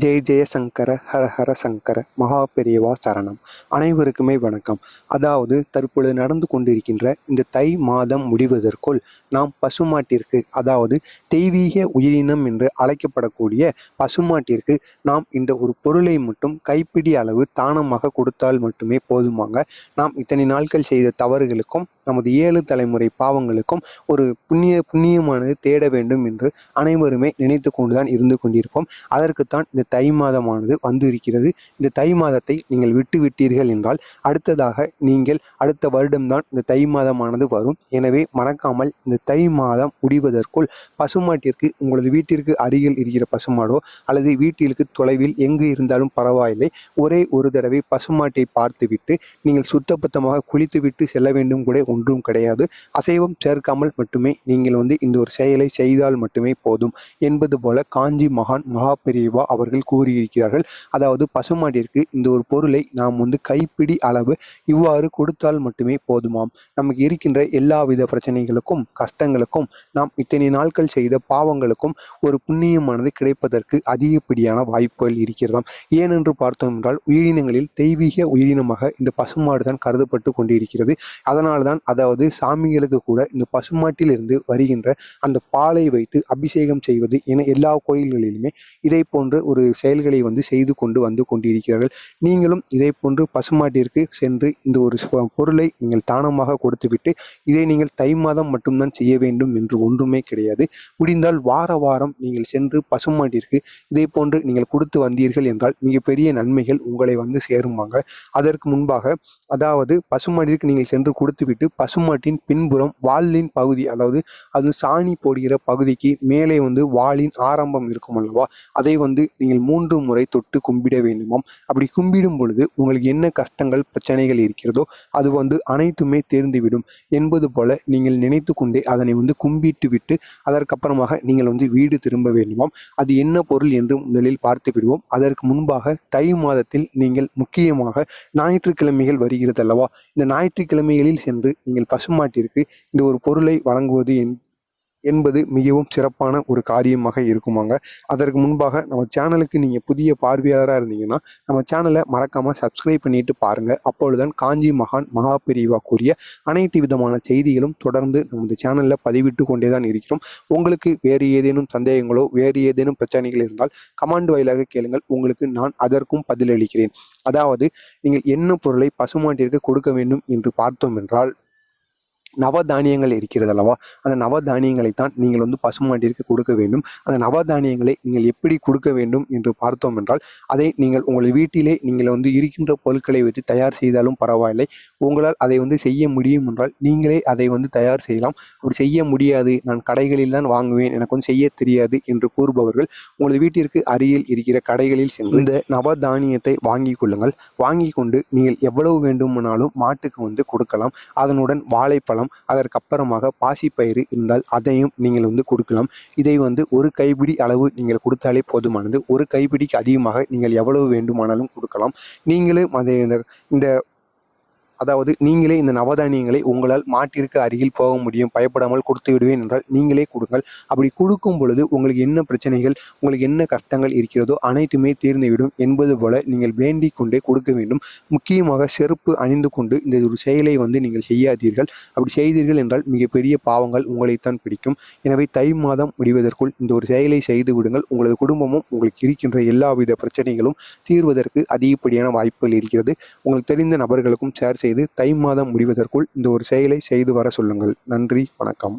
ஜெய ஜெய சங்கர ஹர ஹர சங்கர மகா பெரியவா சரணம். அனைவருக்குமே வணக்கம். அதாவது தற்பொழுது நடந்து கொண்டிருக்கின்ற இந்த தை மாதம் முடிவதற்குள் நாம் பசுமாட்டிற்கு, அதாவது தெய்வீக உயிரினம் என்று அழைக்கப்படக்கூடிய பசுமாட்டிற்கு நாம் இந்த ஒரு பொருளை மட்டும் கைப்பிடி அளவு தானமாக கொடுத்தால் மட்டுமே போதுமாங்க. நாம் இத்தனை நாட்கள் செய்த தவறுகளுக்கும் நமது 7 தலைமுறை பாவங்களுக்கும் ஒரு புண்ணியமானது தேட வேண்டும் என்று அனைவருமே நினைத்து கொண்டுதான் இருந்து கொண்டிருப்போம். அதற்குத்தான் இந்த தை மாதமானது வந்து இருக்கிறது. இந்த தை மாதத்தை நீங்கள் விட்டு விட்டீர்கள் என்றால் அடுத்ததாக நீங்கள் அடுத்த வருடம்தான் இந்த தை மாதமானது வரும். எனவே மறக்காமல் இந்த தை மாதம் முடிவதற்குள் பசுமாட்டிற்கு உங்களது வீட்டிற்கு அருகில் இருக்கிற பசுமாடோ அல்லது வீட்டிற்கு தொலைவில் எங்கு இருந்தாலும் பரவாயில்லை, ஒரே ஒரு தடவை பசுமாட்டை பார்த்துவிட்டு நீங்கள் சுத்தபத்தமாக குளித்துவிட்டு செல்ல வேண்டும் கூட ஒன்றும் கிடையாது. அசைவம் சேர்க்காமல் மட்டுமே நீங்கள் இந்த ஒரு செயலை செய்தால் மட்டுமே போதும் என்பது போல காஞ்சி மகான் மகா பெரியவா அவர்கள் கூறியிருக்கிறார்கள். அதாவது பசுமாட்டிற்கு இந்த ஒரு பொருளை நாம் கைப்பிடி அளவு இவ்வாறு கொடுத்தால் மட்டுமே போதுமாம். நமக்கு இருக்கின்ற எல்லாவித பிரச்சனைகளுக்கும் கஷ்டங்களுக்கும் நாம் இத்தனை நாட்கள் செய்த பாவங்களுக்கும் ஒரு புண்ணியமானது கிடைப்பதற்கு அதிகப்படியான வாய்ப்புகள் இருக்கிறதாம். ஏனென்று பார்த்தோம் என்றால் உயிரினங்களில் தெய்வீக உயிரினமாக இந்த பசுமாடு தான் கருதப்பட்டு கொண்டிருக்கிறது. அதனால்தான் அதாவது சாமிகளுக்கு கூட இந்த பசுமாட்டிலிருந்து வருகின்ற அந்த பாலை வைத்து அபிஷேகம் செய்வது என எல்லா கோயில்களிலுமே இதை போன்ற ஒரு செயல்களை செய்து கொண்டு கொண்டிருக்கிறார்கள். நீங்களும் இதை போன்று பசுமாட்டிற்கு சென்று இந்த ஒரு பொருளை நீங்கள் தானமாக கொடுத்துவிட்டு இதை நீங்கள் தை மாதம் மட்டும்தான் செய்ய வேண்டும் என்று ஒன்றுமே கிடையாது. முடிந்தால் வாரம் நீங்கள் சென்று பசுமாட்டிற்கு இதை போன்று நீங்கள் கொடுத்து வந்தீர்கள் என்றால் மிகப்பெரிய நன்மைகள் உங்களை சேருவாங்க. அதற்கு முன்பாக அதாவது பசுமாட்டிற்கு நீங்கள் சென்று கொடுத்துவிட்டு பசுமாட்டின் பின்புறம் வாலின் பகுதி, அதாவது அது சாணி போடுகிற பகுதிக்கு மேலே வாலின் ஆரம்பம் இருக்கும் அல்லவா, அதை நீங்கள் 3 முறை தொட்டு கும்பிட வேண்டுமாம். அப்படி கும்பிடும் பொழுது உங்களுக்கு என்ன கஷ்டங்கள் பிரச்சனைகள் இருக்கிறதோ அது அனைத்துமே தேர்ந்துவிடும் என்பது போல நீங்கள் நினைத்து கொண்டே அதனை கும்பிட்டு விட்டு அதற்கப்புறமாக நீங்கள் வீடு திரும்ப வேண்டுமாம். அது என்ன பொருள் என்று முதலில் பார்த்து விடுவோம். அதற்கு முன்பாக தை மாதத்தில் நீங்கள் முக்கியமாக ஞாயிற்றுக்கிழமைகள் வருகிறது அல்லவா, இந்த ஞாயிற்றுக்கிழமைகளில் சென்று நீங்கள் பசுமாட்டிற்கு இந்த ஒரு பொருளை வழங்குவது என்பது மிகவும் சிறப்பான ஒரு காரியமாக இருக்குமாங்க. அதற்கு முன்பாக நம்ம சேனலுக்கு நீங்கள் புதிய பார்வையாளராக இருந்தீங்கன்னா நம்ம சேனலை மறக்காமல் சப்ஸ்கிரைப் பண்ணிட்டு பாருங்கள். அப்பொழுதுதான் காஞ்சி மகான் மகா பெரியவா கூறிய அனைத்து விதமான செய்திகளும் தொடர்ந்து நமது சேனலில் பதிவிட்டு கொண்டே தான் இருக்கிறோம். உங்களுக்கு வேறு ஏதேனும் சந்தேகங்களோ வேறு ஏதேனும் பிரச்சனைகள் இருந்தால் கமெண்ட் வாயிலாக கேளுங்கள், உங்களுக்கு நான் அதற்கும் பதிலளிக்கிறேன். அதாவது நீங்கள் என்ன பொருளை பசுமாட்டிற்கு கொடுக்க வேண்டும் என்று பார்த்தோம் என்றால் நவதானியங்கள் இருக்கிறது அல்லவா, அந்த நவதானியங்களை தான் நீங்கள் பசுமாட்டிற்கு கொடுக்க வேண்டும். அந்த நவதானியங்களை நீங்கள் எப்படி கொடுக்க வேண்டும் என்று பார்த்தோம் என்றால் அதை நீங்கள் உங்கள் வீட்டிலே நீங்கள் இருக்கின்ற பொருட்களை வைத்து தயார் செய்தாலும் பரவாயில்லை. உங்களால் அதை செய்ய முடியும் என்றால் நீங்களே அதை தயார் செய்யலாம். அப்படி செய்ய முடியாது, நான் கடைகளில் தான் வாங்குவேன், எனக்கு செய்ய தெரியாது என்று கூறுபவர்கள் உங்களது வீட்டிற்கு அருகில் இருக்கிற கடைகளில் சென்று இந்த நவதானியத்தை வாங்கி கொள்ளுங்கள். வாங்கி கொண்டு நீங்கள் எவ்வளவு வேண்டுமானாலும் மாட்டுக்கு கொடுக்கலாம். அதனுடன் வாழைப்பழம், அதற்கப்புறமாக பாசிப்பயிறு இருந்தால் அதையும் நீங்கள் கொடுக்கலாம். இதை ஒரு கைப்பிடி அளவு நீங்கள் கொடுத்தாலே போதுமானது. ஒரு கைப்பிடிக்கு அதிகமாக நீங்கள் எவ்வளவு வேண்டுமானாலும் கொடுக்கலாம். நீங்களும் அதை இந்த அதாவது நீங்களே இந்த நவதானியங்களை உங்களால் மாட்டிற்கு அருகில் போக முடியும், பயப்படாமல் கொடுத்து விடுவேன் என்றால் நீங்களே கொடுங்கள். அப்படி கொடுக்கும் பொழுது உங்களுக்கு என்ன பிரச்சனைகள், உங்களுக்கு என்ன கஷ்டங்கள் இருக்கிறதோ அனைத்துமே தீர்ந்துவிடும் என்பது போல நீங்கள் வேண்டிக் கொண்டே கொடுக்க வேண்டும். முக்கியமாக செருப்பு அணிந்து கொண்டு இந்த ஒரு செயலை நீங்கள் செய்யாதீர்கள். அப்படி செய்தீர்கள் என்றால் மிகப்பெரிய பாவங்கள் உங்களைத்தான் பிடிக்கும். எனவே தை மாதம் முடிவதற்குள் இந்த ஒரு செயலை செய்து விடுங்கள். உங்களது குடும்பமும் உங்களுக்கு இருக்கின்ற எல்லாவித பிரச்சனைகளும் தீர்வதற்கு அதிகப்படியான வாய்ப்புகள் இருக்கிறது. உங்களுக்கு தெரிந்த நபர்களுக்கும் ஷேர் செய்து தை மாதம் முடிவதற்குள் இந்த ஒரு செயலை செய்து வர சொல்லுங்கள். நன்றி, வணக்கம்.